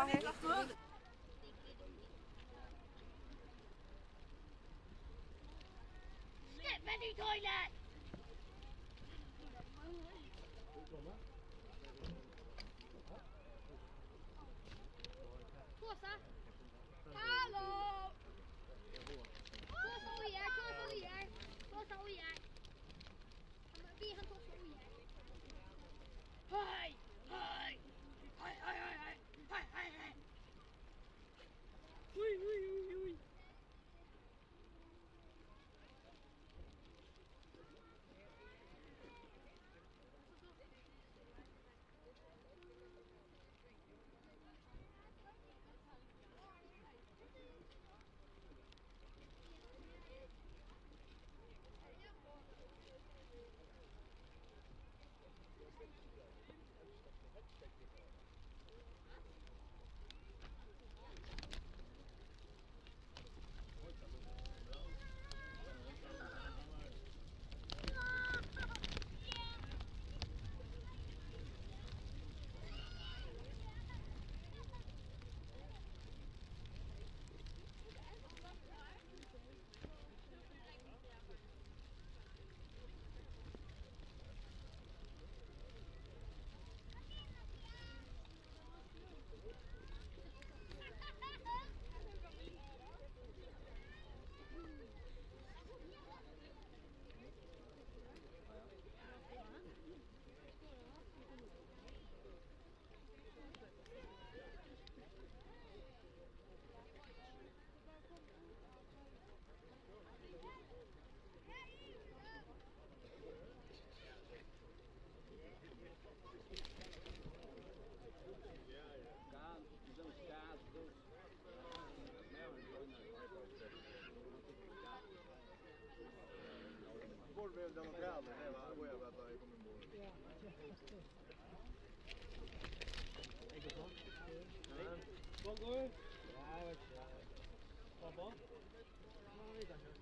corre. Step many toilet! Kåsa! Hallå! Kåsa och er, Kåsa och er. Kåsa och er. Vi han Kåsa och er. Hej! Hej! Hej, hej, hej, hej! Hej, hej, hej! Ui, ui, ui, ui! Polveen täällä on päällä, ne vähän voivat tai kommen muuta. Eikö se on? Bongo! Ja, Papa? No, mitä se?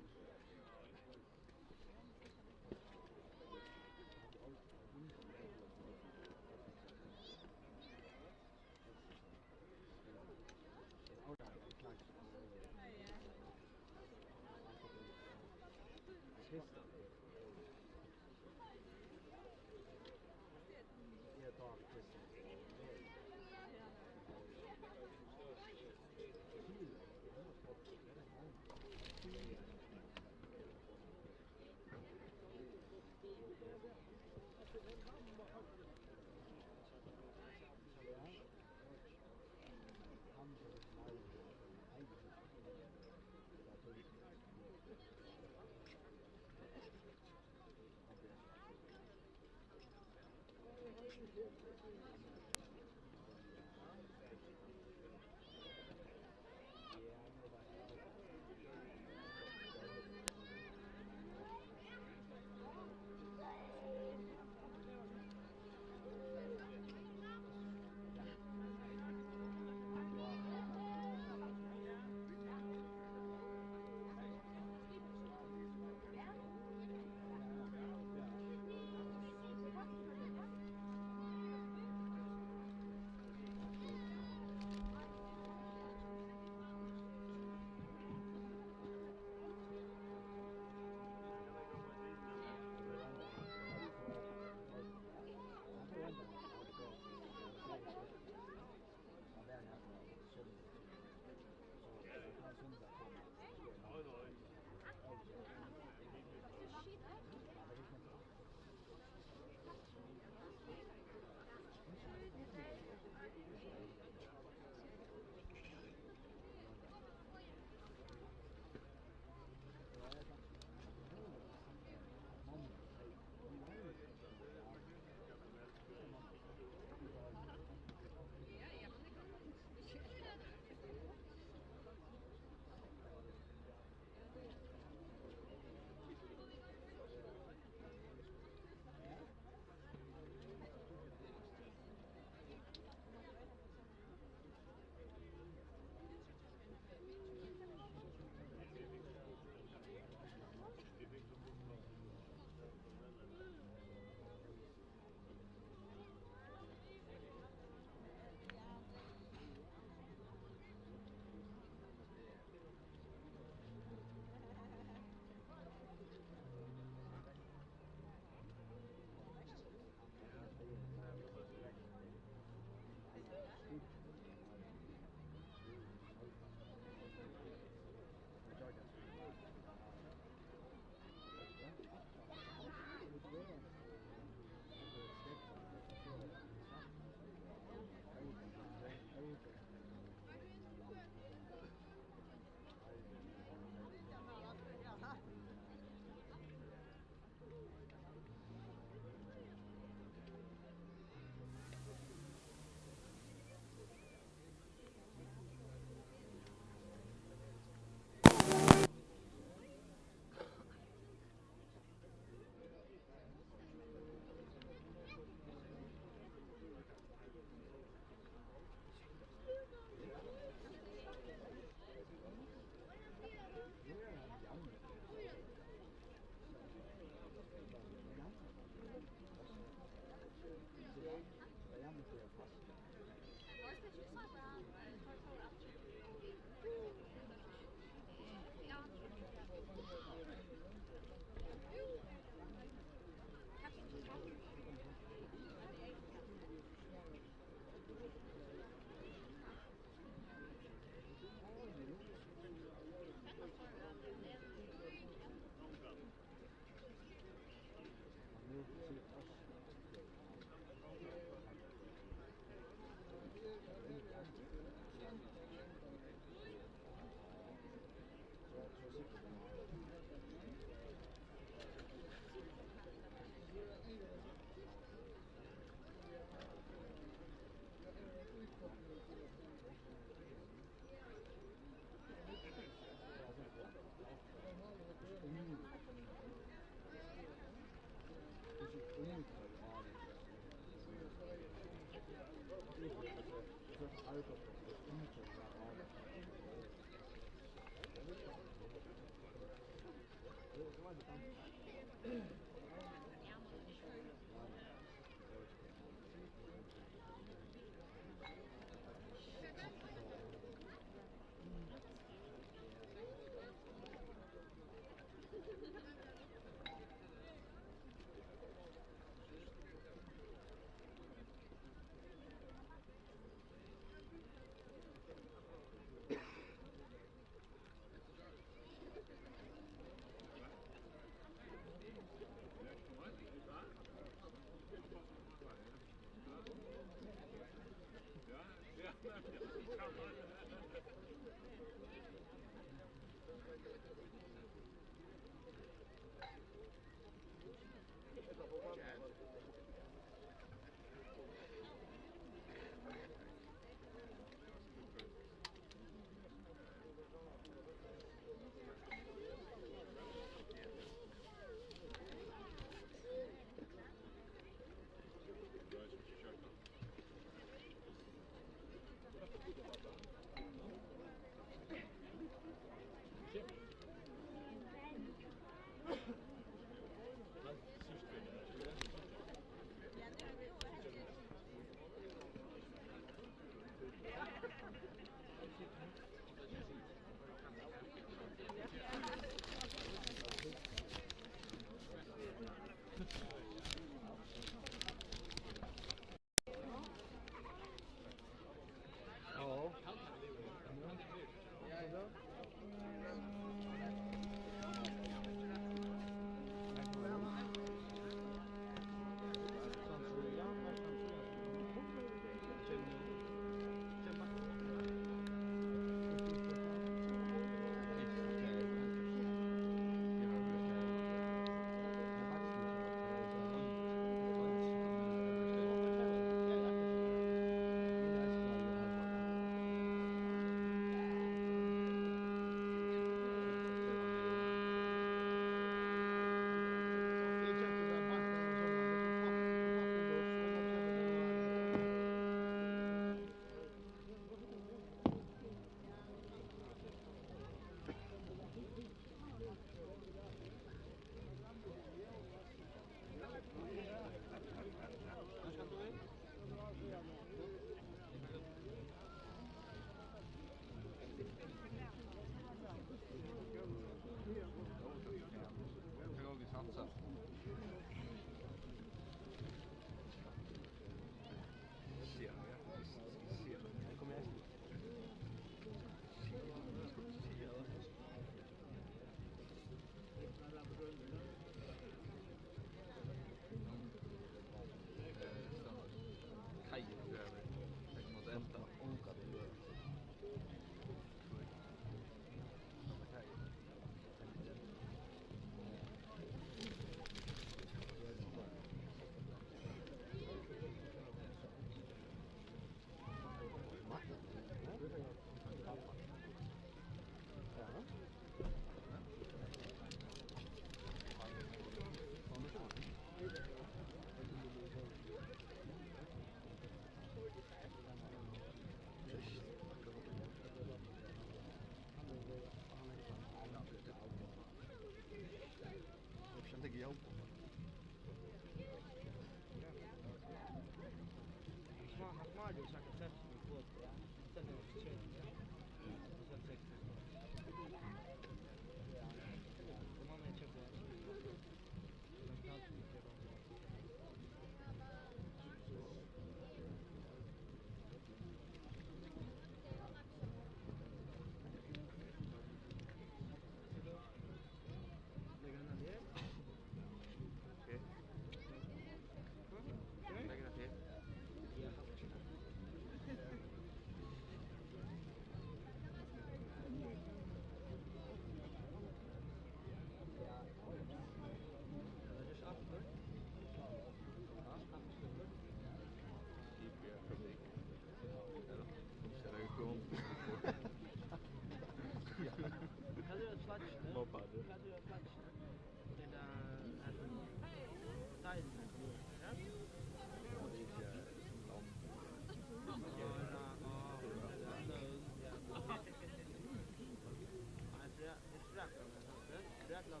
Är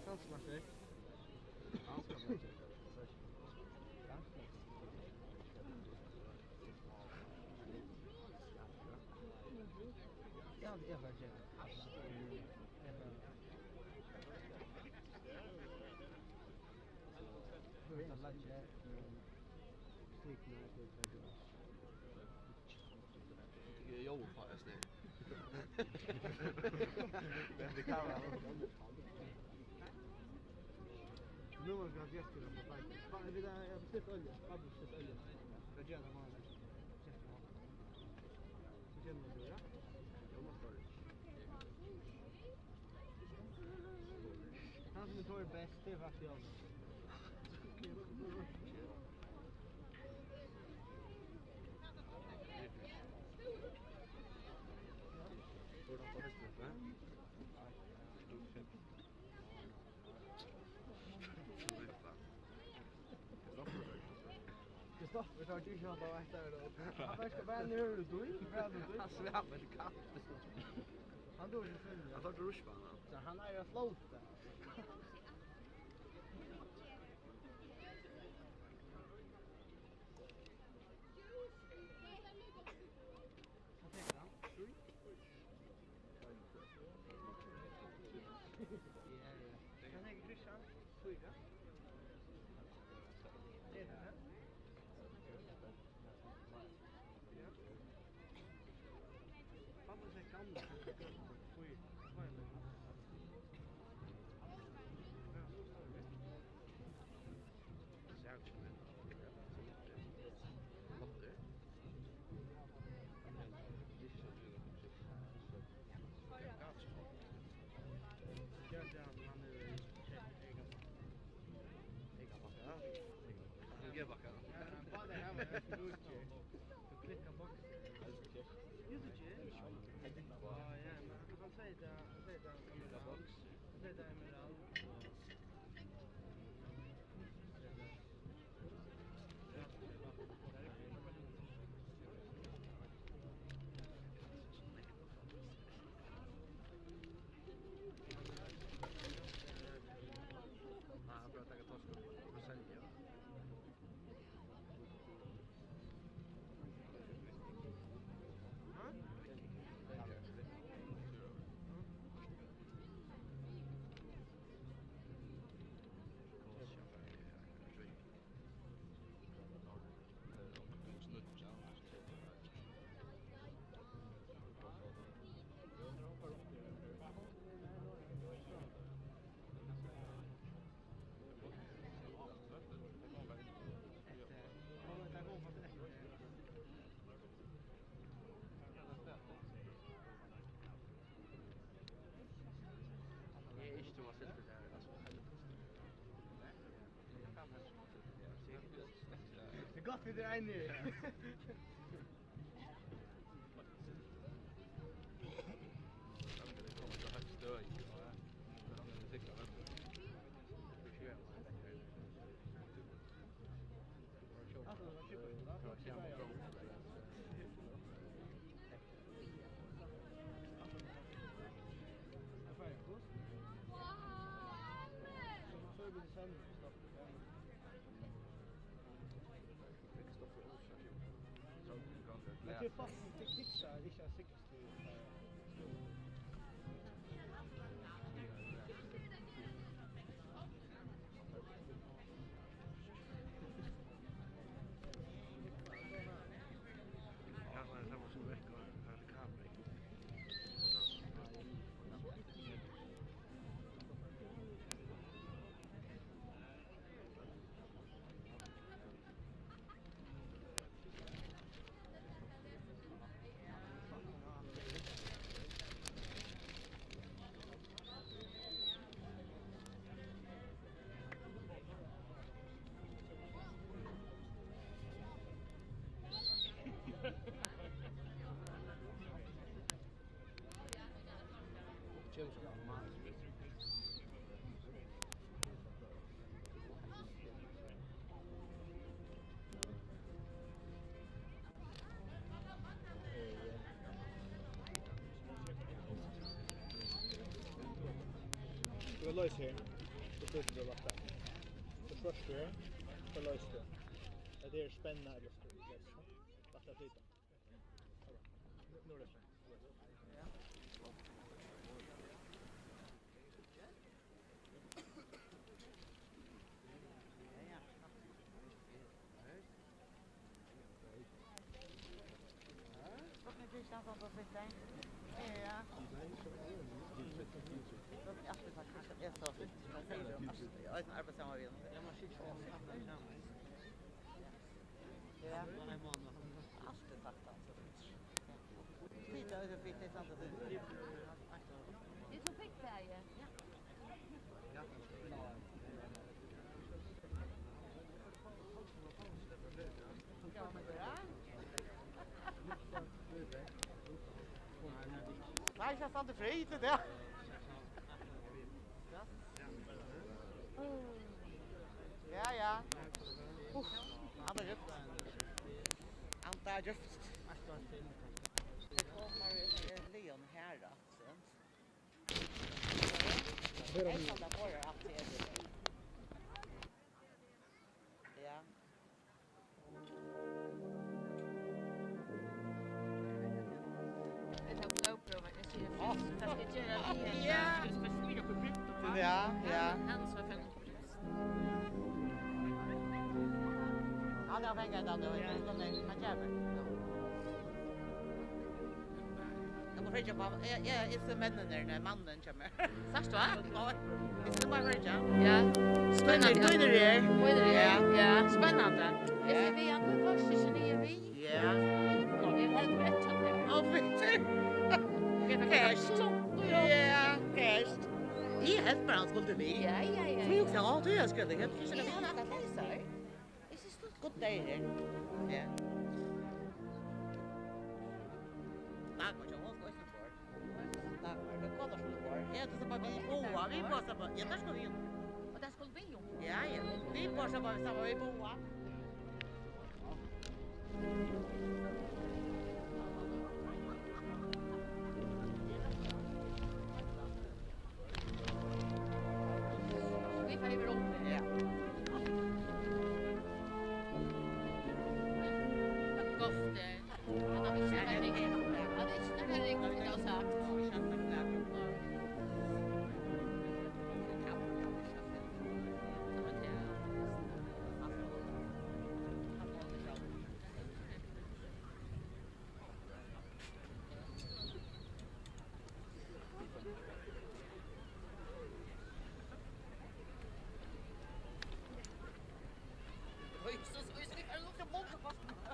sant smakar? Ja, det är verkligen. Jag har ju snö. Men det kan vara. Nu måste jag gästa på fight. Fan, det där jag beställde olja. Hade beställt olja. Jag gör det man. Så känner du det? Jag måste ha det. Han som tar det bäst, det är faktiskt jag. Får de på hästen? Nej. Kristoffer tar ikke kjøp av etter det. Han først skal være nede og døy. Han svävar till katt. Han dør selvfølgelig. Han tar till rutschbanan. Så han er jo float. Kan jeg Christian? Fyra. Det är det. Pappa säger gamla. Oj, vad är det? Det är gott vi drar in nu. Men det är fast inte fixa, vissa 60. løs her. Så flytter du lagt der. Så først du, så løs du. Det er spennende eller stort. Lagt der flytta. Nu är det spänt. Det är så fick färger. Nej, jag stannar fri till det. Ja. Han är rätt. Han tar just. Leon här då. Jag kan ta på det att det. Ja. Det har GoPro men jag ser det. Ja. Han så fem. Ja, det har pengar där då. Man jävel. Jag måste försöka på. Jag är så männen när mannen kommer. Först va? Ja. Det är bara rätt. Ja. Spännande. Vad är det? Ja, spännande. Jag ser vi andra först så ni är vi. Ja. Ja, det är helt rätt att det. Ja, Cash. Ja, cash. Det är helt bra skulle vi. Ja. Så jag sa att jag skulle det. Så det är annat att säga. Det är så gott där. Ja. Tack och jag måste också för. Tack, det kommer så bra. Jag det så bara vi passar på. Jag där ska vi. Och där skulle vi ju. Ja. Vi passar på samma vi på. Vi får ju bra. Ja. Gott. Han har visst det riktigt. Ja, det är det riktigt jag sa. Oj, så vi kan lukta många fast. Ja.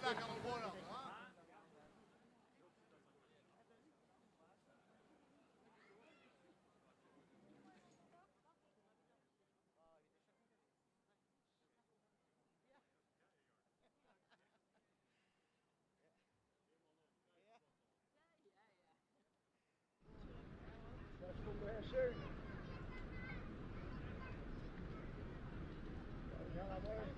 Daar komt de Hesser. Ja, maar.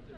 Så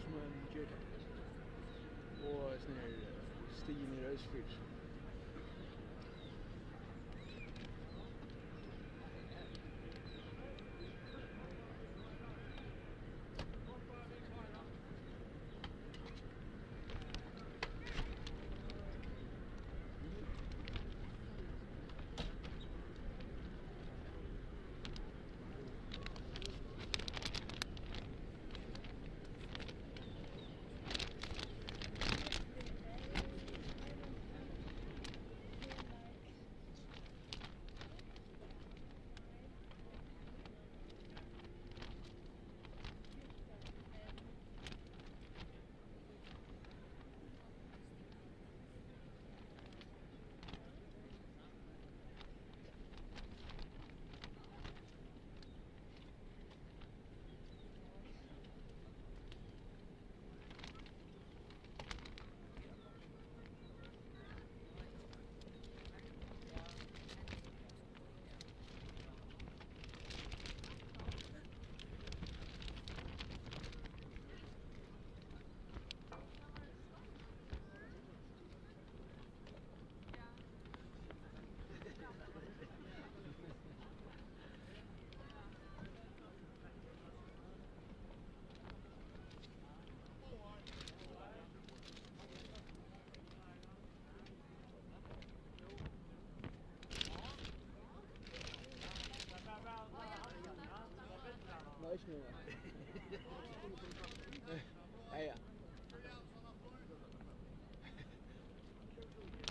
som en jet. Og sådan her stigen i Røsfyrt. Nej, ikke mere. Ja, ja.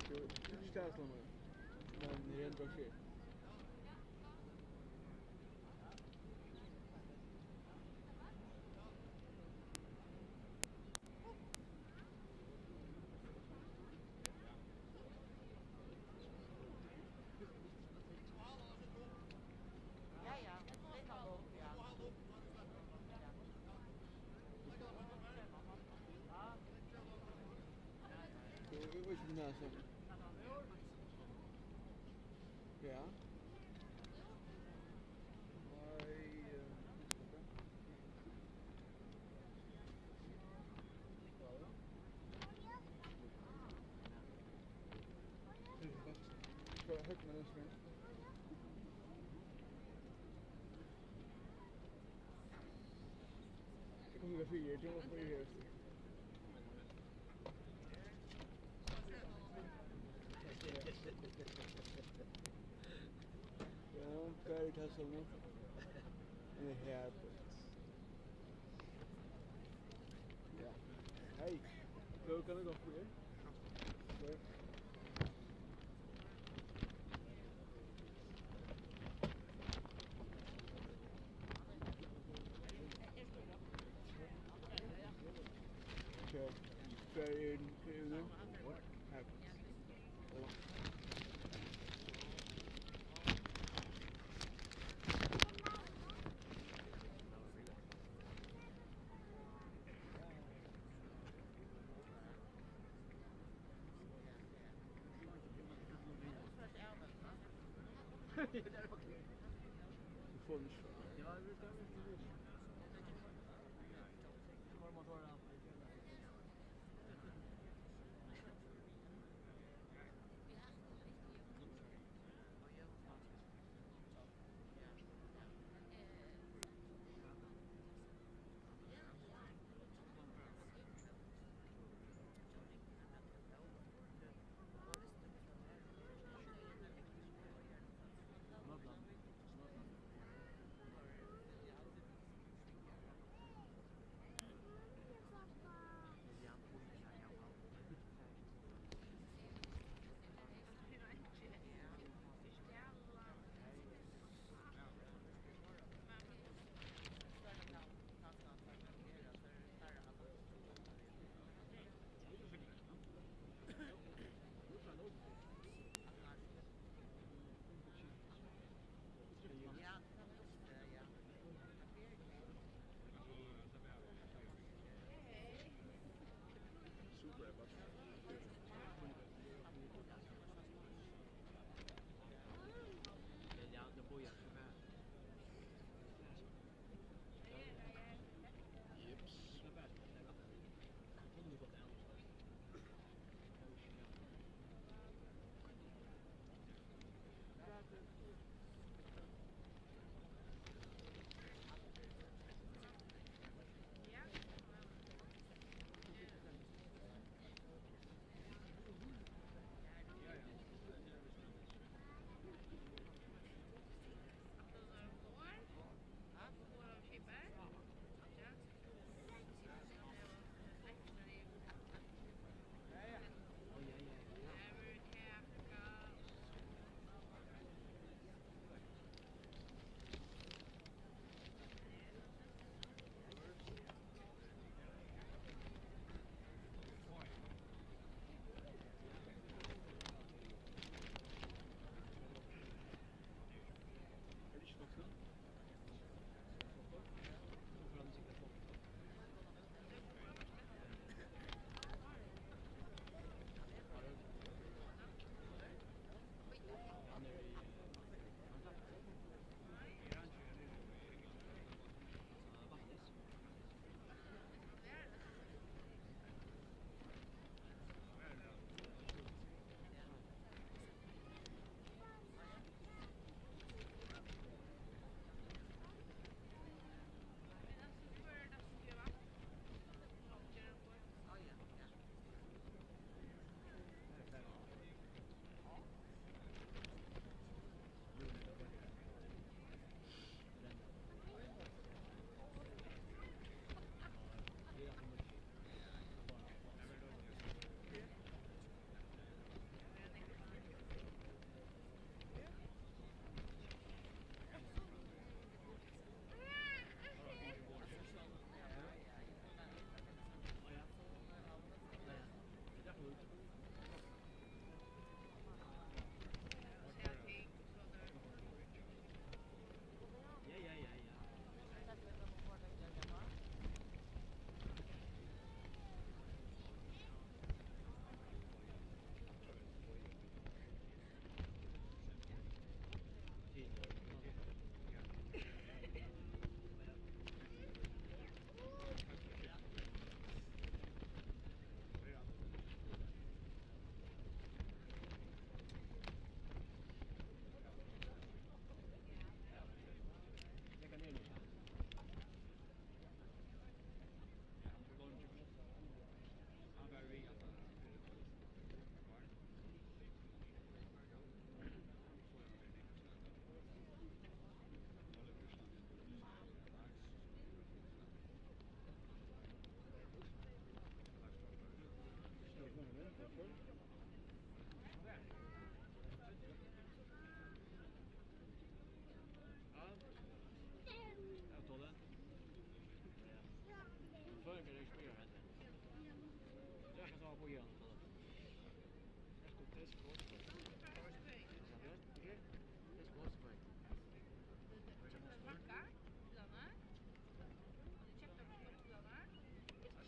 Du skal slå mig. Men det er en bøger. Which is nothing. Yeah. Högt med nästan. Det kommer att fyra, det måste vi göra. Ja, färdigt här som nu. And the hairpins. Ja. Hej. Då kan det gå för er. Okay. Färdigt nu. Hairpins. Du får den sjøl. Ja, det brukar vi inte göra. Var motorn. Super bra. Ja, det bor jag för mig.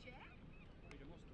Jeps. Är det inte något?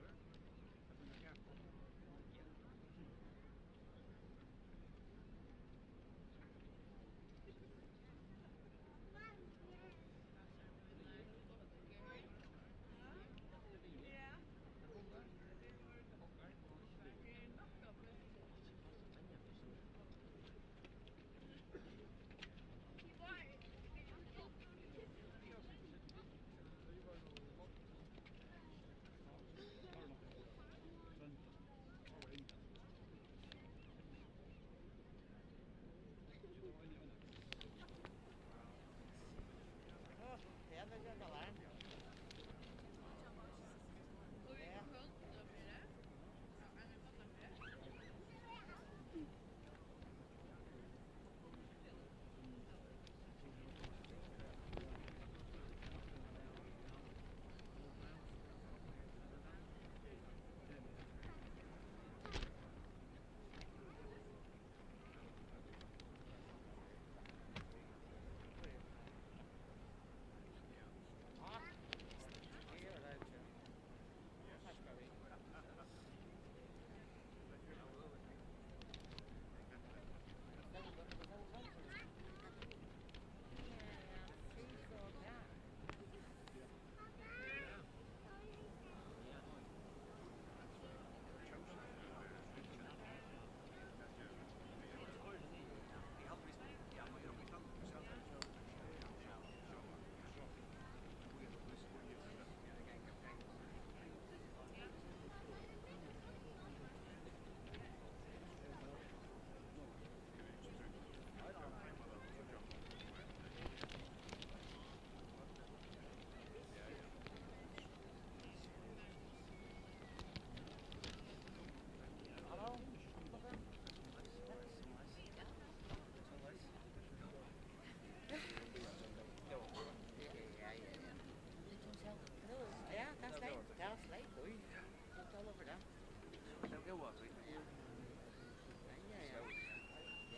Sjóa, så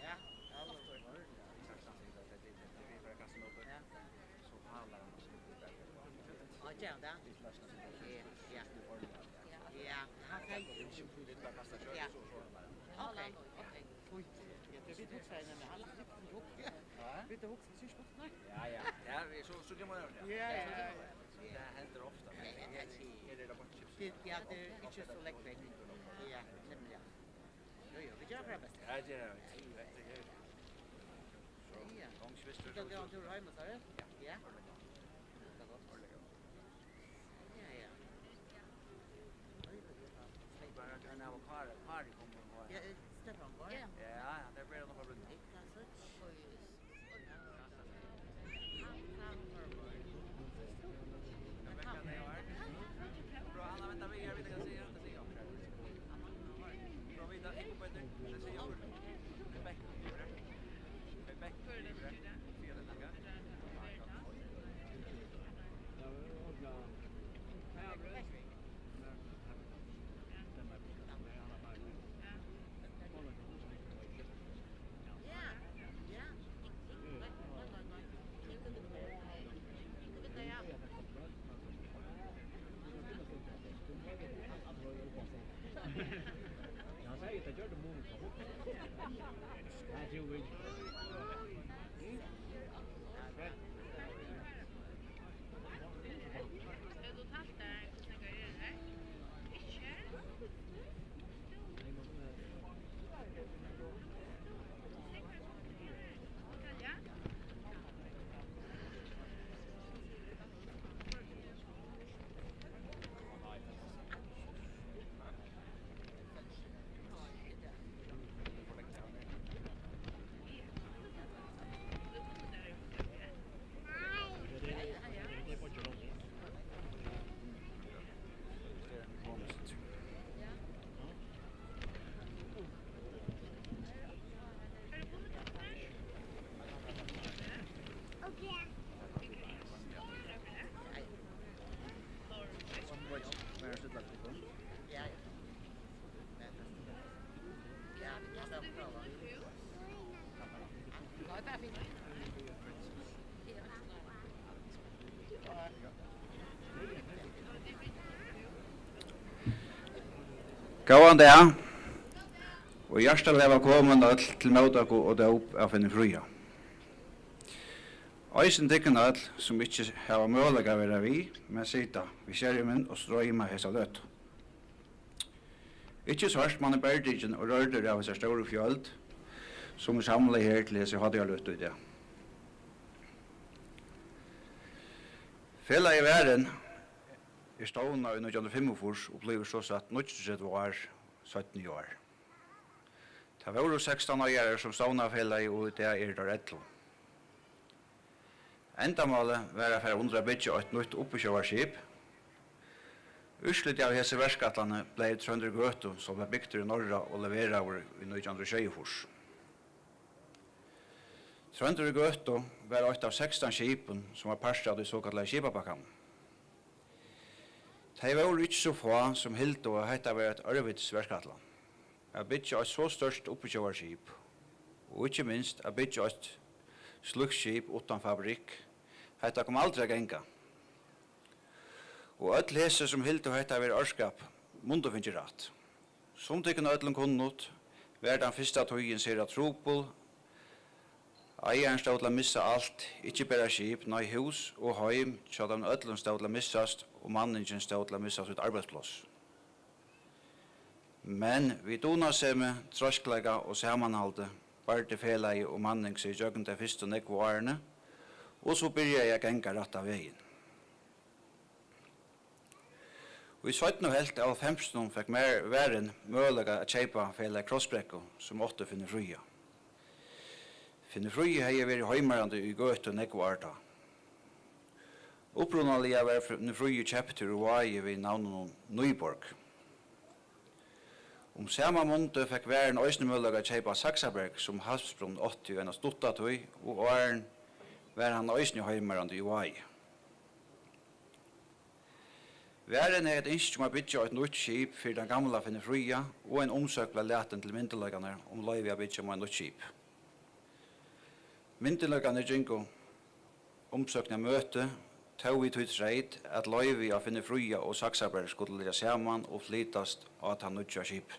Ja, alla står. så handlar han så mycket. Ja, ja, ja. Ja, han kan ju. Ja. Okej, okej. Oj, vi tog sig när han lagt upp. Vi tog också syns på snart. Ja. Ja, så kan man göra det. Ja. Det händer ofta. Är det bara chips? Ja, det är inte så läckert. Ja, nämligen. Jo, vi gör det bäst. Ja, det är det. Ja. Gångsvisst. Ska gå till hemma så där? Ja. Ja. Bara kan ha kvar party kommer. Ja, Stefan var. Ja. Ja, det blir nog bra. Bra, Anna, vänta, vi kan säga det säger jag. Bra, vi tar in på det. Det säger jag. Det är back. Det är back. Fel lägga. Han säger att jag gör det många. Nej, det är ju Gåan dag, og hjertelig velkommen til møtak og dåp av Finne Fruja. Eisen dikken all som ikke har mulighet å være vi, men sita vi skjermen og strøyma hesa løtt. Ikke svart man berdigen og rørder av hesa store fjöld, som samler her til hese hadde jeg løtt ut det. Fela i verden stående i 1945 og ble så satt 19 år, 17 år. Det var 16 år som stående fela i og det er der 11. Endamålet var å få undre bytje et nytt oppekjøverskip. Utslutt av hese verskattene ble Trønder Gøto som ble bygd i Norra og leveret over i 1924. Trønder Gøto var et av 16 skipen som var parst av de såkalte skipapakkan. Det var ikke så få som hilt og hette var et arbeidsverskattla. Jeg bygde et så størst oppekjøverskip, og ikke minst jeg bygde et slukkskip uten fabrikk. Hetta kom aldri genga. Og öll hese som hildu hetta var ørskap, mundu finnes rætt. Som tykken öllum kunnut, var den fyrsta tøyen sér at trupul, eieren stod til å missa alt, ikkje bare skip, nei hus og heim, så den öllum stod til å missast, og manningen stod til å missa sitt arbeidsplass. Men vi dona seg med trøsklega og samanhalde, bare felai og manning seg i jøkken til fyrst og nekvo årene, og så byrja jeg genga rett av veien. Og i 17 helt av 15 fikk væren mølega å kjeipa felai krossbrekko som åtte Finne Fruja. Finne Fruja hei vært heimarande i Gøt og nekvo årta. Upprunalia var Finne Fruja kjøpt til Ruai ved navnet Nyborg. Samma måned fikk væren òsne mølega å kjeipa Saxaberg som Havsbrunn 80 enn stuttatøy, og åren var han òsne heimarande i Uai. Væren er et innskjum å bytja et nytt skip for den gamla finne fria, og en omsøk ble leten til myndeløkene om løyve å bytja med et nytt skip. Myndeløkene gjengo omsøkene møte, tog vi tog reit at løyve å finne fria og saksarbeid skulle ligge saman og flytast av han nytt skip.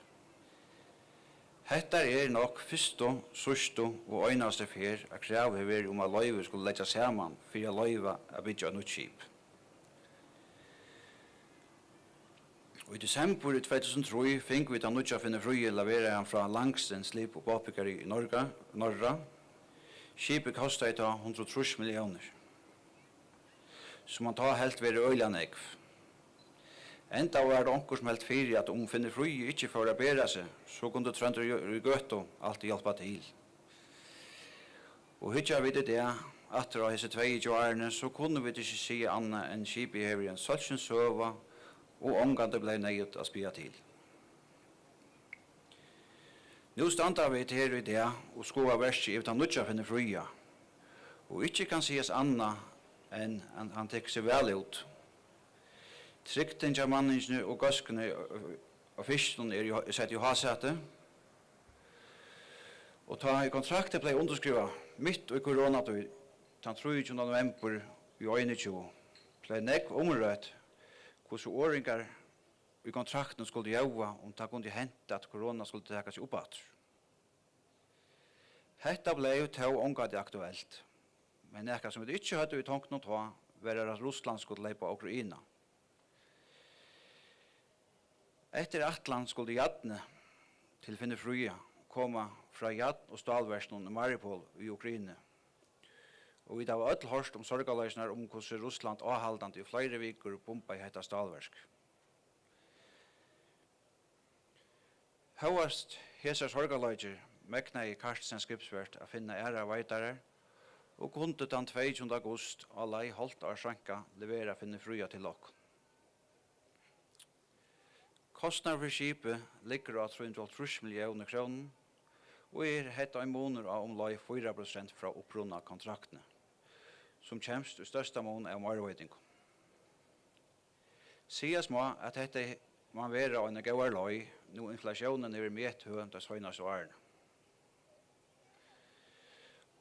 Hetta er nok fyrsto, sørsto og øynaste fer at kravet var om at løyve skulle ligge saman for å løyve å bytja et nytt skip. Og i desember 2003 fikk vi den nødja finne frøye levere han fra Langsten slip og båtbyggere i Norra. Skipet kostet ta 130 millioner. Så man tar helt ved øyla negv. Enda var det onker som helt fyrir at om finne frøye ikke får å bære seg, så kunne Trønder i Gøto alltid hjelpe til. Og hytja vi det, etter å hese 22 årene, så kunne vi ikke si anna enn skipet hever en sølsen søva, og omgående ble nøyet å spia til. Nå standa vi til her i det, og skoa verset i utan nødja finne fria, og ikke kan sies anna enn han tekker seg vel ut. Trykten til manningene og gaskene og fisken sett i hasete, og ta i kontraktet ble underskriva midt i koronatøy, den 3. november i 2021, ble nekv omrødt hvordan åringar i kontrakten skulle gjøre om det kunne hente at korona skulle taka seg opp at. Hetta ble jo til omgått aktuelt, men nekka som vi ikke hadde i tanken å ta, var at Russland skulle leipa Ukraina. Etter Atlant skulle jadne til finne fruja komme fra jadn og stalversen i Mariupol i Ukraina. Og vi da var öll hørst om sorgaløsner om hvordan Russland avhaldant i flere viker bomba i hetta stalversk. Høyast hesar sorgaløsner mekna i Karstens skripsvert a finna æra veitarer, og kunde den 22. august allai holdt av sjanka levera finne fruja til lokk. Kostnar for skipet ligger av 330 millioner kroner, og hetta en måneder av omlai 4% fra opprunna kontraktene, som kjemst i størsta mån av marveiting. Sies må at dette man være av en gauar løy, nå inflasjonen er med høyent av søgnas og årene.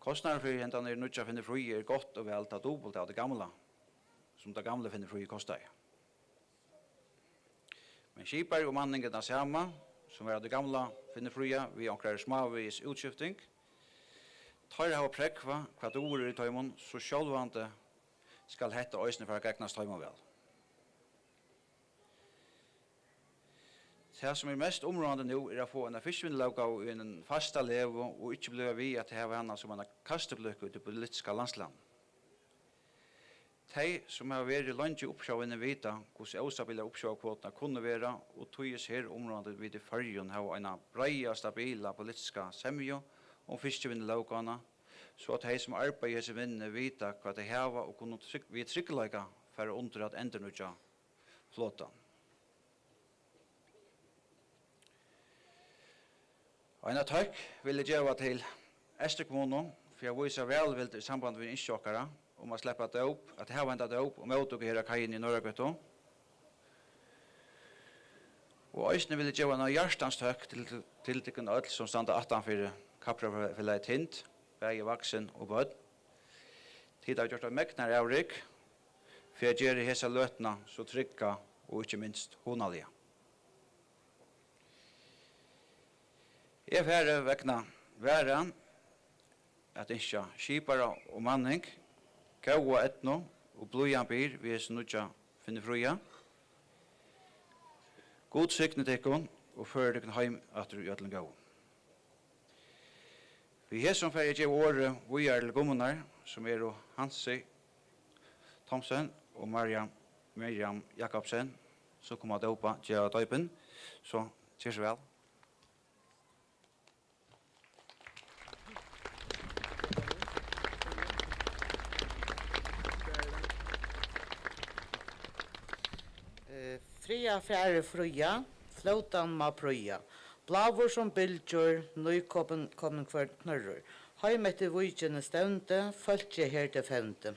Kostnaden for hentan er nødja finne fri er godt og vel ta dobbelt av det gamla, som det gamle finne fri kostar. Men skipar og manningen er samme, som er av det gamla finne fria, vi omkrar smavis utskifting, tar jeg å prekva hva det ordet i tøymon, så sjálvande skal hette øysene for å gegnast tøymon vel. Det som er mest områdende nå er å få en fiskvindlauga i en fasta levo og ikke bli vi at det henne som en kastebløk ut i politiska landsland. De som har vært langt i oppsjåene vita hvordan austabile oppsjåkvotene kunne være og tøyes her området vid i fargen har en breia stabila politiska semjo om fiskevindlaugana, så at de som arbeider i hese vinnene vita hva de hava og kunne vi tryggleika for å under at endernutja flåtan. Ein takk vil jeg gjøre til Ester kommune, for jeg viser velvilt i samband med innsjåkere om å slippe døp, at jeg har ventet døp og møte dere her av kajen i Norrgøtto. Og øyne vil jeg gjøre en hjertens takk til tikkene ødel som stande 18 for Kaprafjellet Hint, begge vaksen og bød. Tid har gjort av mekner avrik, for jeg gjør hese løtene så trygga og ikke minst honalige. Jeg færre vekna væren at ikke skipare og manning, gaua etno og blodjan byr vi er snudja finne fruja. God sykne tekkon og fører tekkon heim etter jøtlen gau. Vi er som færre gjev året vujar til gommunar, som er Hansi Thomsen og Miriam Jakobsen, som kommer til å dopa gjøre døypen, så kjør så vel. Fria fjære fruja, flåtan ma prøya. Blavur som bildjur, nøykommen kvart knørrur. Heim etter vujtjene stevnte, følge her til fevnte.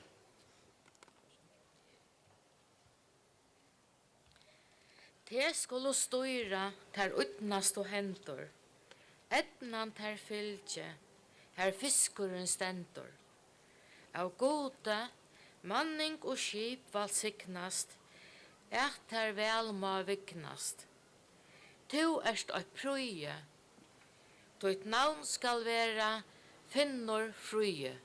Te skulle styra ter utnast og hentor. Etnan ter fylgje, her fiskuren stentor. Av gode, manning og skip valsignast, et ter vel må vignast. Tu erst eit prøye, Tøyt navn skal vera Finnur Frøye.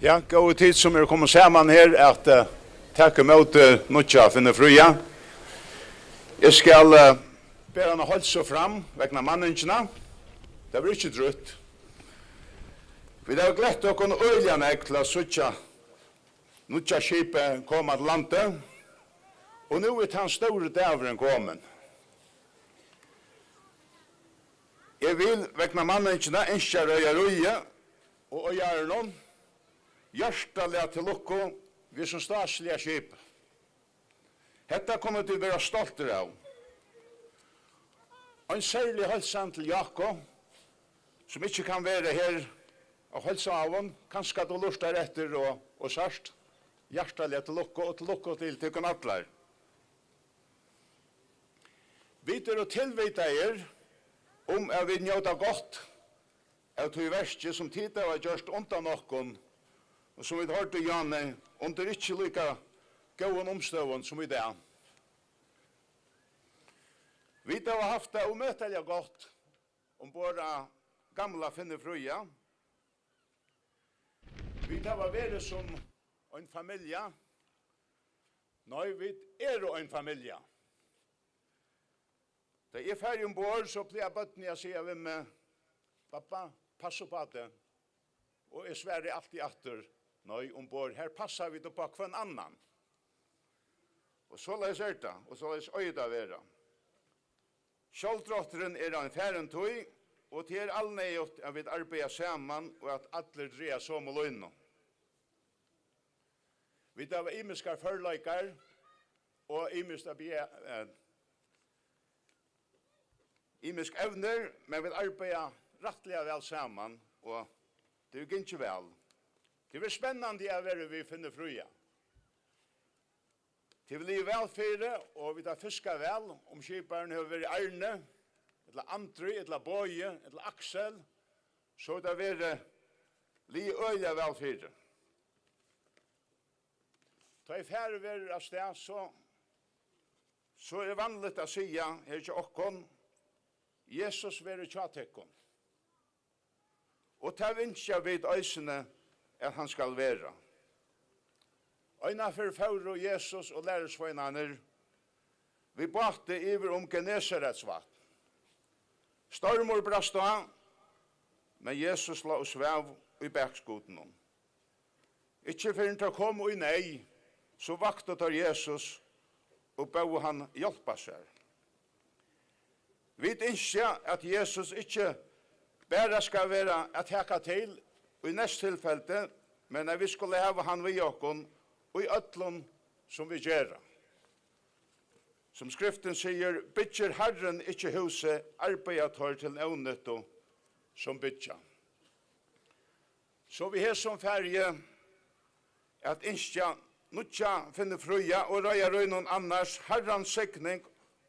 Ja, gå tid som kommet sammen her at takke mot Nutja finne fruja. Jeg skal be han holde seg fram vegna manningene. Det blir ikke drutt. Vi har glett å kunne øye meg til å suttje Nutja skipet komme til landet. Og nå den store dæveren kommet. Jeg vil vegna manningene ønske røye og gjøre noen hjertelig til lukko vi som staslige skip. Hetta kommer til å være stolter av. En særlig hilsen til Jakob, som ikke kan være her og hilse av hon, kanskje du lurer etter og sørst. Hjertelig til lukko og til lukko til tykken atler. Vi er å tilvite om at vi njøter godt av tog verste som tid har gjort undan noen. Og som vi hørte Janne, under ikke lika gode omstøven som i det. Vi har haft det umøtelig godt om våre gamla finnefrøya. Vi har vært som en familie. Nei, vi en familie. Da jeg ferdig ombord, så blir jeg bøtten jeg sier ved meg, pappa, pass på det. Og jeg sverre alltid atter. Nei, ombord, her passar vi det på hver annan. Og så la jeg det, og så la jeg øyda være. Kjoldrotteren en færentøy, og til allnøyot at vi arbeider sammen, og at alle dreier som og løgnet. Vi har imiske forløykar, og imiske evner, men vi arbeider rettelig vel sammen, og det er ikke vel. Det er spennende å være vi finner fruja. Det blir velfyrre, og vi tar fiska vel, om skiparen har vært Arne, eller Andri, eller Boje, eller Aksel, så det er li øye velfyrre. Da jeg færre være av sted, så er det vanlig å si, her ikke okkon, Jesus være tjatekkon. Og ta vinsja vid øysene, at han skal være. Øyna for Fauro Jesus og lærersvøynaner, vi bate iver Genesaretsvatn. Stormor brast av, men Jesus la oss vev i bergskoten. Ikke for han til å komme i nei, så vaktet tar Jesus og bau han hjelpa seg. Vi innskjer at Jesus ikke bare skal være at hekka til i neste tilfelle, men at vi skulle hava han ved okken, og i øtlån som vi gjør. Som skriften sier, bytjer Herren ikke huset, arbeidet tar til nøvnytto som bytja. Så vi har som ferge, at innskja Nutja finner fruja, og røya røynon annars, Herrens sikning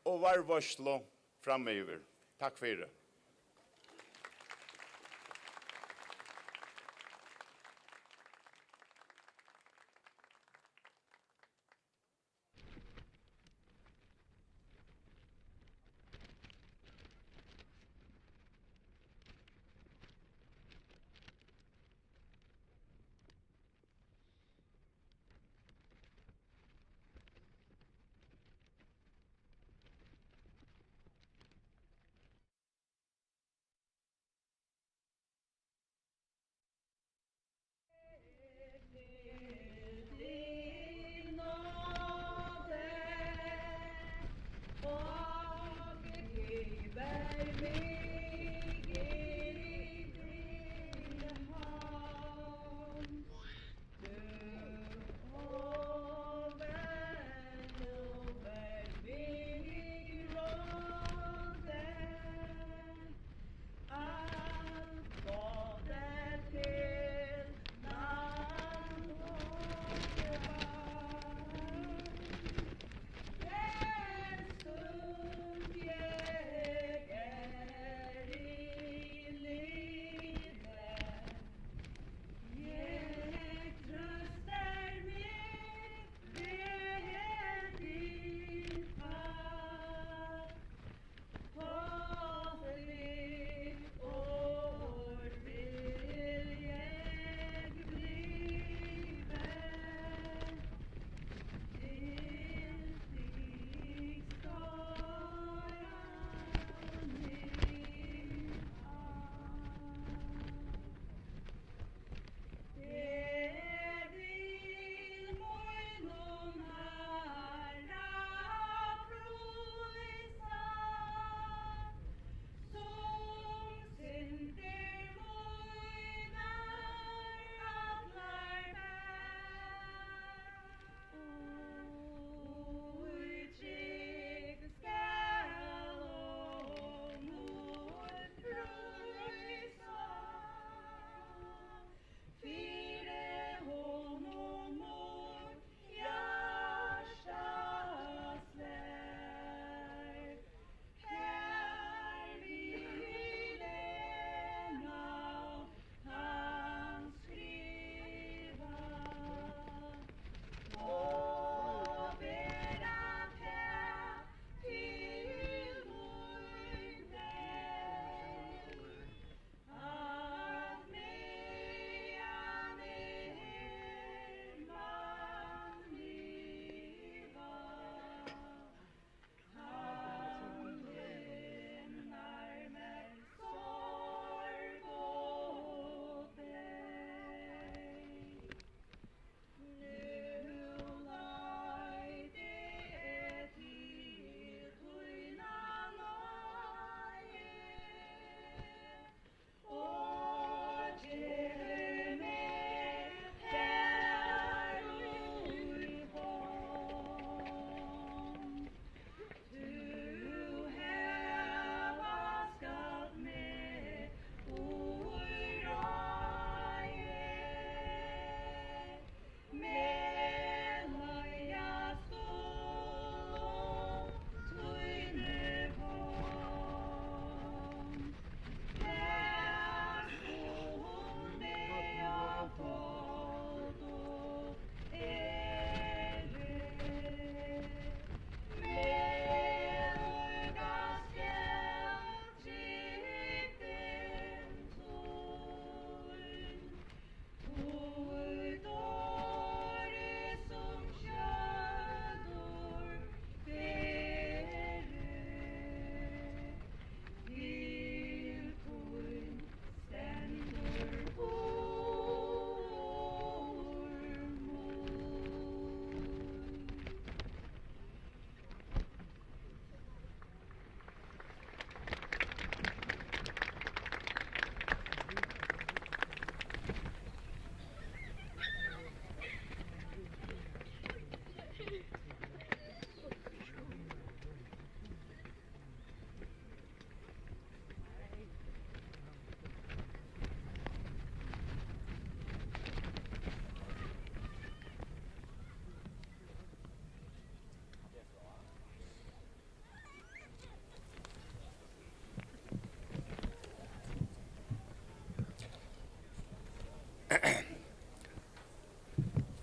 og varvarslo framöver. Takk for det.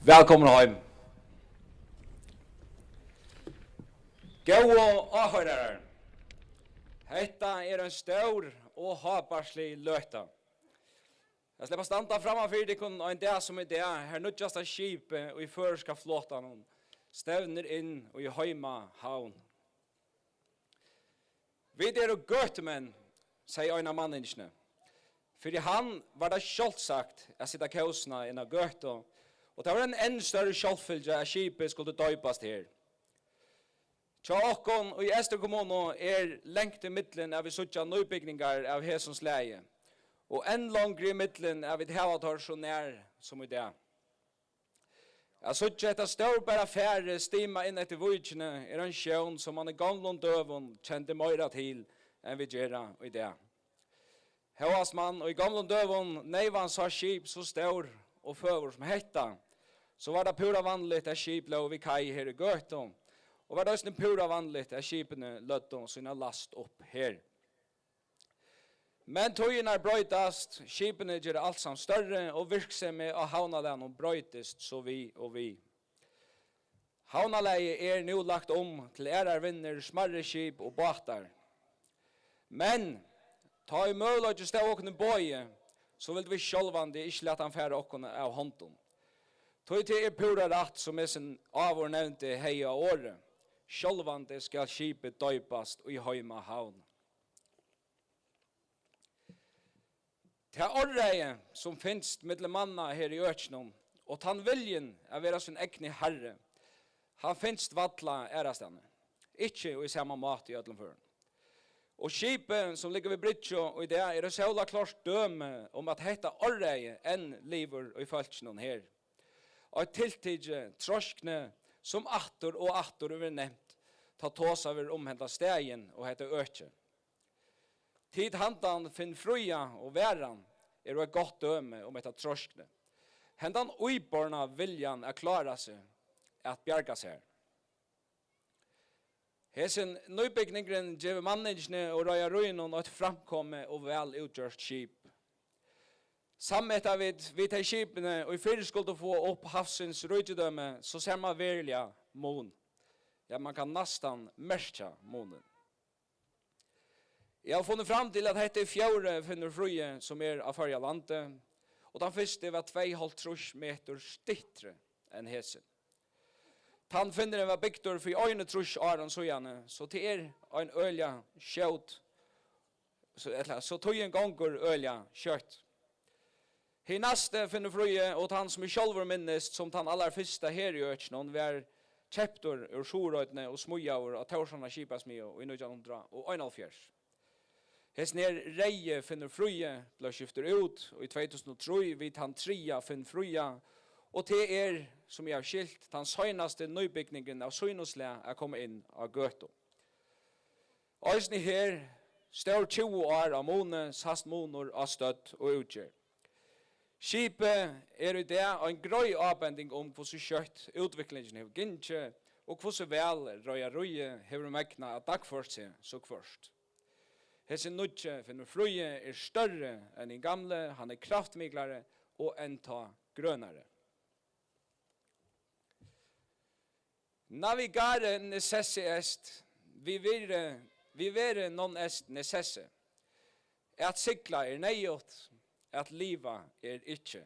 Velkommen hem. Gå og avhørere. Hetta en stor og haparslig løta. Jeg slipper standa framfor dykon og en dag som i dag, her nødjasta skipet og i føreska flåtan stevner inn og i høyma havn. Vi og gøtemenn, sier en av manningene. Fordi han var det sjølvsagt å sitte kausna inn av gøte, og det var en enda større sjølvfylgje at skipet skulle døypast her. Tja okkon og i Ester kommune lengt i middelen av vi suttja nøybygningar av hesons leie, og enn langre i middelen av vi hevatar så nær som i det. Jeg suttja etter stårbæra færre stima inn etter vujtjene en sjøen som man i gamlon døvun kjente møyra til enn vi gjerra i det. Hevasmann og i gamlon døvun neivan sa skip så stor og føver som hetta, så var det pura vanligt at skip lå vid kai her i Gøtum, og var det også pura vanligt at skipene løtte sina last opp her. Men tøyene brøytast, skipene gjør alt samt større, og virksomme av havnalægen brøytest så vi og vi. Havnalæget nå lagt om til vinner, smarre skip og båtar. Men, ta i møl og stå åkne bøye, så vil vi sjølvande ikke lette han fære åkne av hånden. Tøy til pura rett som sin avår nevnte heia året. Sjølvande skal skipet døypast og i høyma havn. Det orreie som finnes mellom manna her i Øtsjnum, og tann viljen å være sin egne herre, han finnes vattla ærastane, ikke i samme mat i ødlenføren. Og skipet som ligger ved Britsjå, og i det det så klart døme om at hetta orreie enn liver og i Øtsjnum her. Og tiltidje troskne som atter og atter over nevnt, ta tås over omhenta stegen og hette Øtje. Tid handan finn fruja og væran et godt døme om etta troskne. Hendan uiborna viljan klara seg at bjarga seg. Hesen nøybygningren gjør manningene og røya ruinon og et framkomme og vel utgjørst skip. Sammet av vi tar skipene og i fyrir skulle få opp havsens røydedømme, så ser man verliga mån. Ja, man kan nastan merka månen. Jeg har funnet fram til at dette fjore finner fruje som av førja landet, og den første var 2,5 meter stittre enn hesen. Han finner den var bygdur for 1,3 åren søjane, så til en ølja kjøtt, så tog en gonger ølja kjøtt. Her neste finner fruje, og han som sjølver minnest, som han aller første her i Øtsjnån, var kjeptor ur Sjorøytene og Smujaur av Torsjana Kipasmio i 1971. Hesten reie finner fruje, ble skiftet ut, og i 2003 vidt han tria finner fruje, og til som jeg har skilt, den søgnaste nøybygningen av Søgnosle kommet inn av Gøto. Øysene her står 20 år av måne, sast måneder av støtt og utgjør. Skipet i det en grøy avbending om hvordan kjøtt utviklingen har gynnskje, og hvordan vel røye har megna at dagført seg så først. Hese nødje finner frøye større enn den gamle, han kraftmiglere og enta grønare. Navigare necesse est, vi vere non est necesse. At sigla nejot, at liva ikkje.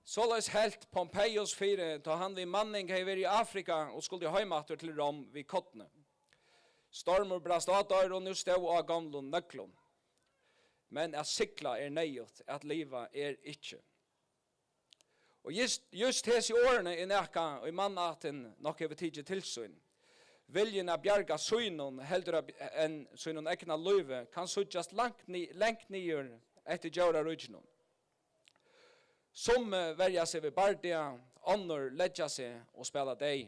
Såleis helt Pompeius 4, da han vid manning hei vært i Afrika og skulle heimater til Rom vid kottene. Stormer brast adar og nu stod av gamlun nøklun. Men at sigla nejot, at liva ikkje. Og just hes i årene i nekka og i mannaten nok hever tidlig tilsyn. Viljen av bjarga synon heldre enn synon ekna løyve kan suttjast lengt nyer etter djøra rujnon. Som verja seg ved bardia, annor ledja seg og spela deg.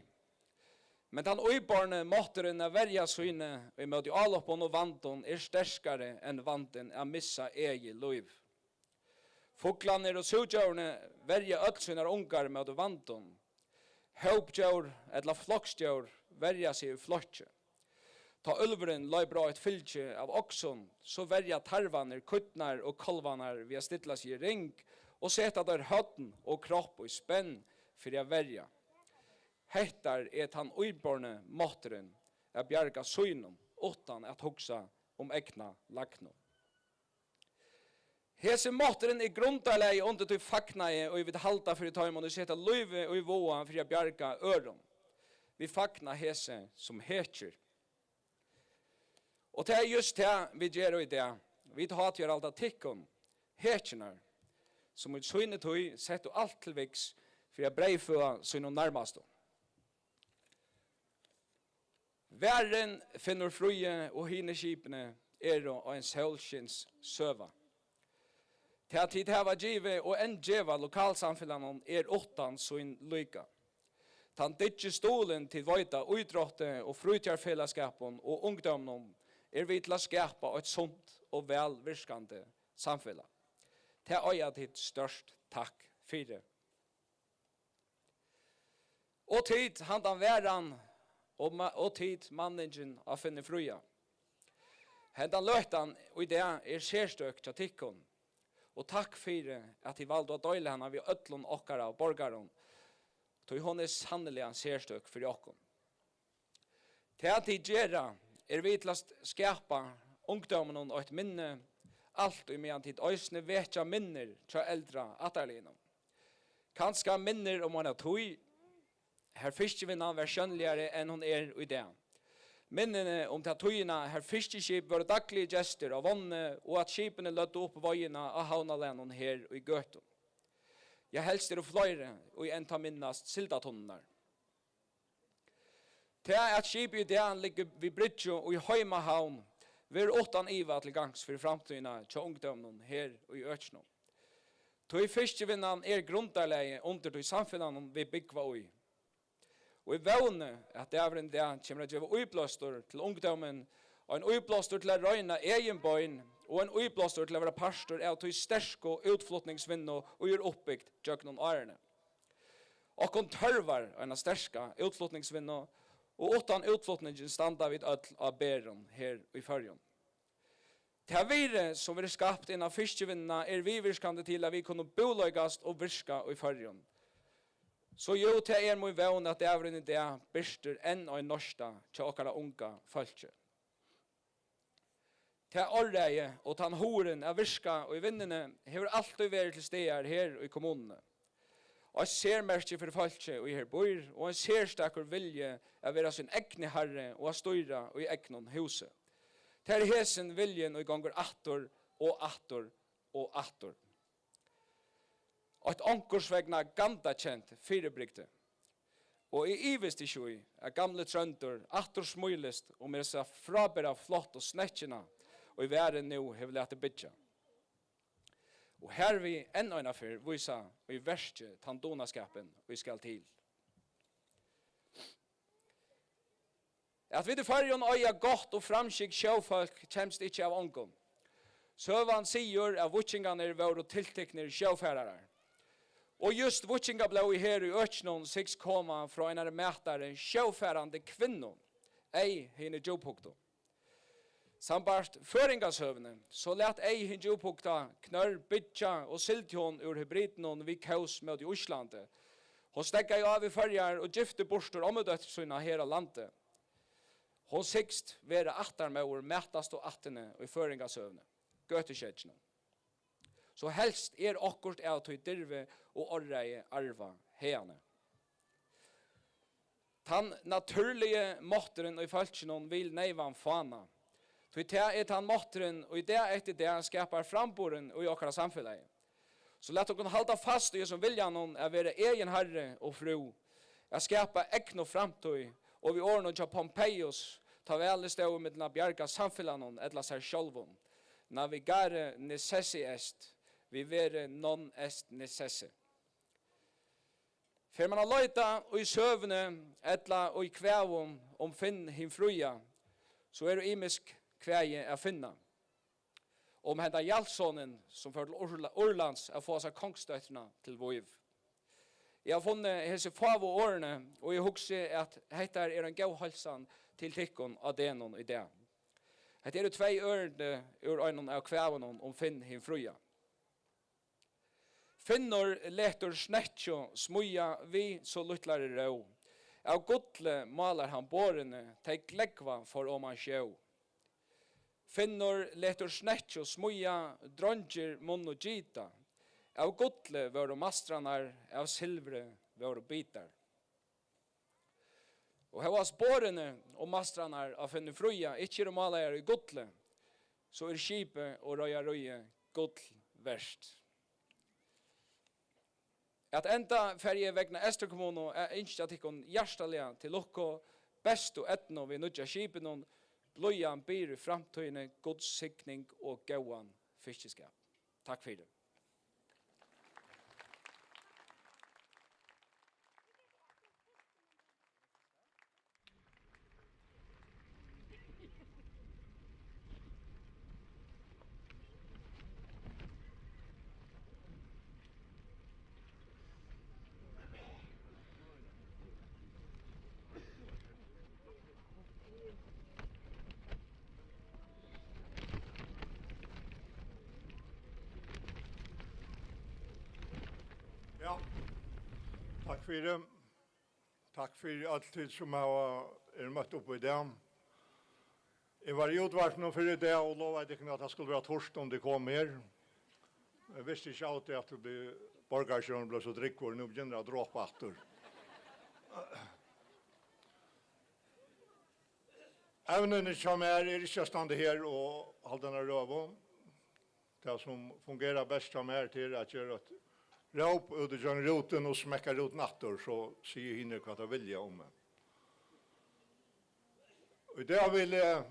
Men den øybarne måtteren av verja syne i møte alloppon og vanton sterskare enn vanten av missa egi løyv. Fuglaner og sudjørne verja öllsynar ungar med vanton. Høpdjør eller floksdjør verja seg i flotje. Ta ulveren lai bra et fylgje av okson, så verja tarvaner, kuttnar og kolvanar via stilla seg i ring, og seta der høtten og kropp og spenn, för att välja. Hettar han uiborne måtteren att bjarga synen utan att huxa egna lagno. Hese måtteren grundarleg under til fagnaje og vi vil halda for i tøymon og seta løyve og i våa for å bjarga øron. Vi fagna hese som heter. Og det just det vi gjør i det. Vi tar til alt av tikkun, heternar, som ut syne tøy sett og alt til viks for å breiføa syne nærmast. Væren finner fruje og hine skipene og en sølskins søva. Til at tid hava givet og en djeva lokalsamfunnan åttan sin lyka. Tan ditje stolen til vøyta uidrotte og frutjarfellesskapen og ungdommen vi til å skapa et sunt og velvirskande samfunn. Til øya til størst takk fyrir. Og tid handan væran og tid manningen av finne fruja. Hendan løytan og det sérstøk til tikkun. Og takk fyrir at I valde å døyle henne vi ødlun okkara og borgaron. Tog hon sannelig en sérstøk for okkon. Til at I gjerra vi til å skapa ungdommen og et minne alt og medan tid øysne vetja minner til eldra atarlinum. Kanska minner om henne tog her fiskevinnan var skjønnligere enn hun i det. Minnene om til tøyina her fiskeskip var daglige gjester av vannet og at skipene lødde opp vøyene av havnalennon her i Gøtun. Jeg helst flere og jeg enta minnast sildatonnar. Til at skipet i det ligger vid Bridjo og i Høyma havn vil åttan iva til gangs for framtøyina til ungdommen her i Øtsno. Tøy fiskevinnan grundarleie under tøy samfunnan vi byggva ui. Og I vevne at det en dag kommer til å gjøre uiblåstor til ungdommen, og en uiblåstor til å røyne egen bøyn, og en uiblåstor til å være pastor av til stersk og utflotningsvinno og gjøre oppbyggt gjøkken årene. Og kon tørvar en sterska utflotningsvinno, og utan utflotningen standa vid ødel av bæren her i fyrjon. Til vire som vi skapt innan fiskevinna vi virkande til at vi kunne boløygast og virka i fyrjon. Så jo til må vevne at det i det byrster enn og norska til okkara unga falskje. Til orreie og tan horen av virka og i vinnene hever alltid vært til steder her i kommunene. Og jeg ser merke for falskje og i her bor, og jeg ser stakker vilje av være sin egne herre og av støyra og i egnon huset. Til hesen viljen og i ganger attor og attor og attor. Og et ankorsvegna ganda kjent firebrygte. Og I ivist I sjøy gamle trønder, attor smøylist og med seg frabæra flott og snekkjena, og I væren nå hever lete bytja. Og her vi enn øyna fyr vysa og I verste tandonaskapen vi skal til. At vi til fargen øya godt og framskikk sjåfolk kjemst ikkje av ångon. Søvan sier av vutjinganer var og tiltekner sjåfærarar. Og just vutjinga ble her i Øtsnon 6 koma fra en mätare sjåfærande kvinnon, ei henne jobhugto. Sambart føringasøvne, så let ei henne jobhugta knør, bytja og siltjon ur hybridnon vi kaus med I Oslandet. Hon stekka I av I fyrjar og gifte borstor omedøttsuna her av landet. Hon sikst være attarmauer mætast og attene og I føringasøvne, gøtekjetsjene. Så helst okkurt av tøy dirve og orreie arva heane. Tan naturlige måtteren og I falskjenon vil neivan fana. Tøy te tan måtteren og I det etter det skapar framboren og I okkara samfunnet. Så lett okkur halda fast I som viljanon være egen herre og fru. Jeg skapa ekno framtøy og vi ordner til Pompeius ta vel stå med den bjarga samfunnet etla seg sjolvon. Navigare necessi est. Vi vere non est necesse. För man har löjta och I sövne, etla och I kvävon finn hin fruja, så det imisk kväje att finna. Om hända Jalsonen som för till Orlands att få sig kongstötterna till Voiv. Jag har funnit hese favo årene, och jag husker att detta en god halsan till tikkon av denon I det. Det är 2 ørende ur øynene av kvävon finn hin fruja. Finnor letur snetjo smuja vi så luttlare rå. Av godle malar han bårene, teg glegva for om han sjå. Finnor letur snetjo smuja, dronger munn og gita. Av godle våre mastranar, av silvre våre bitar. Og hevas bårene og mastranar av finne fruja, ikkje malar i godle, så skipet og røye godl verst. At enda ferie vegna Ester kommuno er innskja tikkun hjertalega til lukko best og etno vi nudja skipen blojan byr i framtøyne, godsikning og gauan fiskeskap. Takk for det. Ja, takk for det. Takk for alltid som jeg møtt opp i det. Jeg var i utvarten for det og lovet ikke at det skulle være torst om det kom mer. Jeg visste ikke alltid at det borgarsjøren ble så drikkår, nå begynner jeg å dråpe etter. Evnene som ikke stande her og holde denne røven. Det som fungerer best som til at gjøre at råp ut i roten og smekker ut natter, så sier henne hva det vilja om meg. Og det vil jeg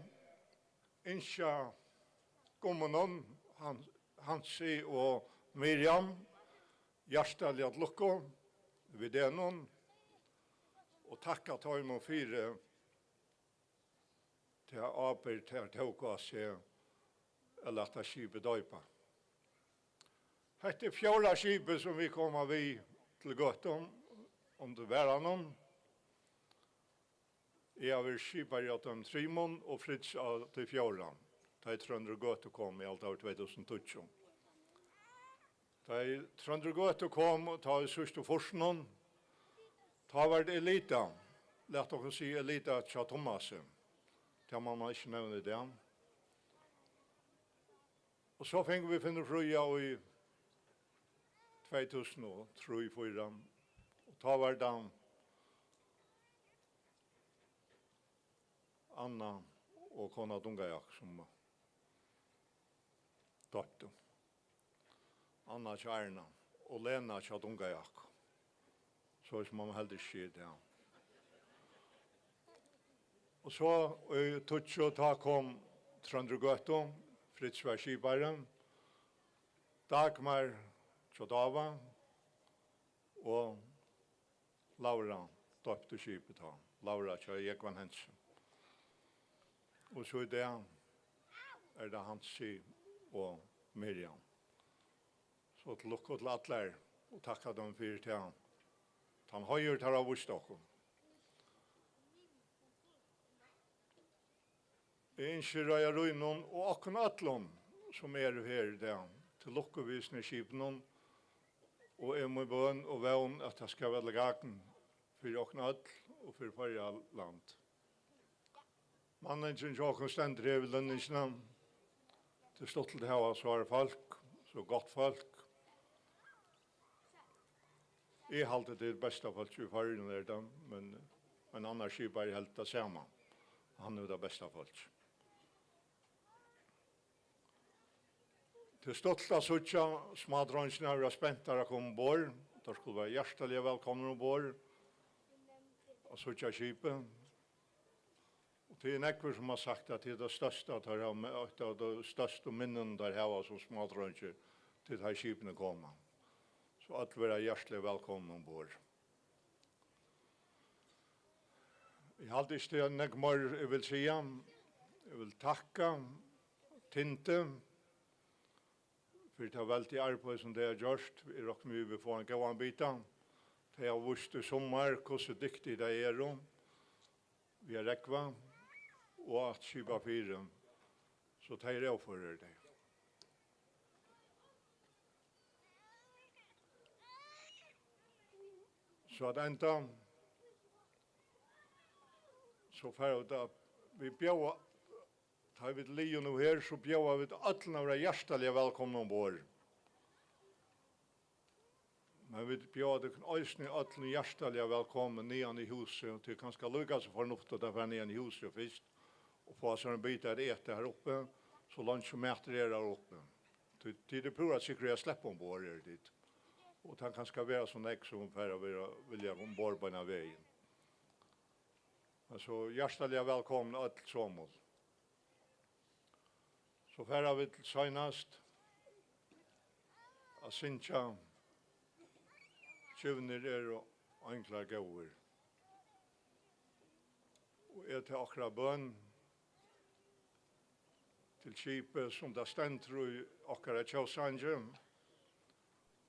innskja gommenon, Hansi og Miriam, hjertelig at lukko, ved det noen, og takka Tøym og Fire til arbeid til å tåka seg, eller at det skipet døypa. Hette fjorda skipet som vi kommer vi til Gøtum, om det var noen. Jeg har vært skipet i Trimon og Fritz til fjorda. Da Trøndre Gøte kom i alt av 2012. Da Trøndre Gøte kom, da sørste forskningen, da var det Elita. Lett dere si Elita til Thomas. Det må man ikke nevne det. Og så fikk vi finne fruja i 2003-2004, og da var det Anna og kona Dungajak som døpte. Anna Kjærna og Lena Dungajak. Så som man heldig skjer det. Og så Tutsjo ta kom Trøndre Gøto, Fritz var skiparen, Dagmar Tjodava og Laura døpte skipet da. Laura Ekvan Hensen. Og så det det Hansi og Miriam. Så til lukk til atler og takka dem for til han. Han høyer til av Vårstokken. Jeg ønsker Røya Røynon og akkurat atlom som her der til lukkevisende skipene og jeg må bøn og vevn at det skal være gaten for åkne all og for forrige land. Mannen som åkne stender her ved lønningsene, det stod til det her så folk, så godt folk. Jeg halte det beste folk i forrige der, men annars er bare helt det samme. Han er det beste folk. Til stolt av suttja, smadrønsene var spent der å komme ombord. Der skulle være hjertelig velkommen ombord. Og suttja skipet. Og til nekver som har sagt at det er det største av det største minnen der her som smadrønser til de skipene kommer. Så at vi er hjertelig velkommen ombord. Jeg har alltid stedet nekmer jeg vil si. Jeg vil takke Tinte for det veldig arbeid som det har gjort. Vi råkker mye vi får en gåan bita. Det har vist i sommer hvordan dyktig det er. Vi har rekva og at skipa 4. Så det er overfører det. Så att ända så för att vi bjöd tar vi Leo nu här så bjöd vi alla våra hjärtaliga välkomna ombord. Men vi bjöd ösning alla hjärtaliga välkomna nian i huset och till kanske lyckas förnuftigt att vara nian i huset först och få oss en bit att äta här uppe så lunch och mäter är där uppe. Till det pura säkert jag släpper ombord är dit. Och han kanske vara så näck som för att vilja ombord på den här vägen. Alltså hjärtaliga välkomna alla sommål. Så färrar vi till senast att synka tjuvner och enkla gåver. Och till akkurat bön till skipet som det ständer i akkurat tjåsanje,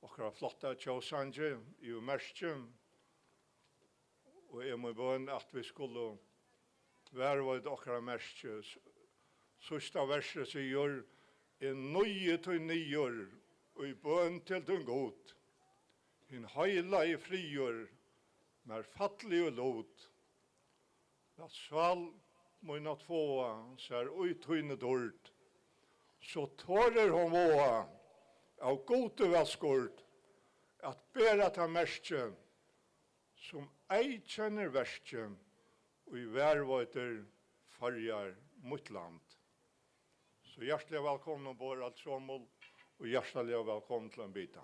akkurat flotta tjåsanje i märke. Og jeg må bønne at vi skulle være ved dere mærke. Sørste verset sier, en nøye til nyer, og i bønn til den god. En heila i frigjør, med fattelig og lot. At sval må not få, så er uttøyne dård. Så tårer hun våa, av gode velskord, at bæra til mærke, som ei kjenner versten, og i værvøyter farger mot land. Så hjertelig velkommen ombord alt sommål, og hjertelig velkommen til en bita.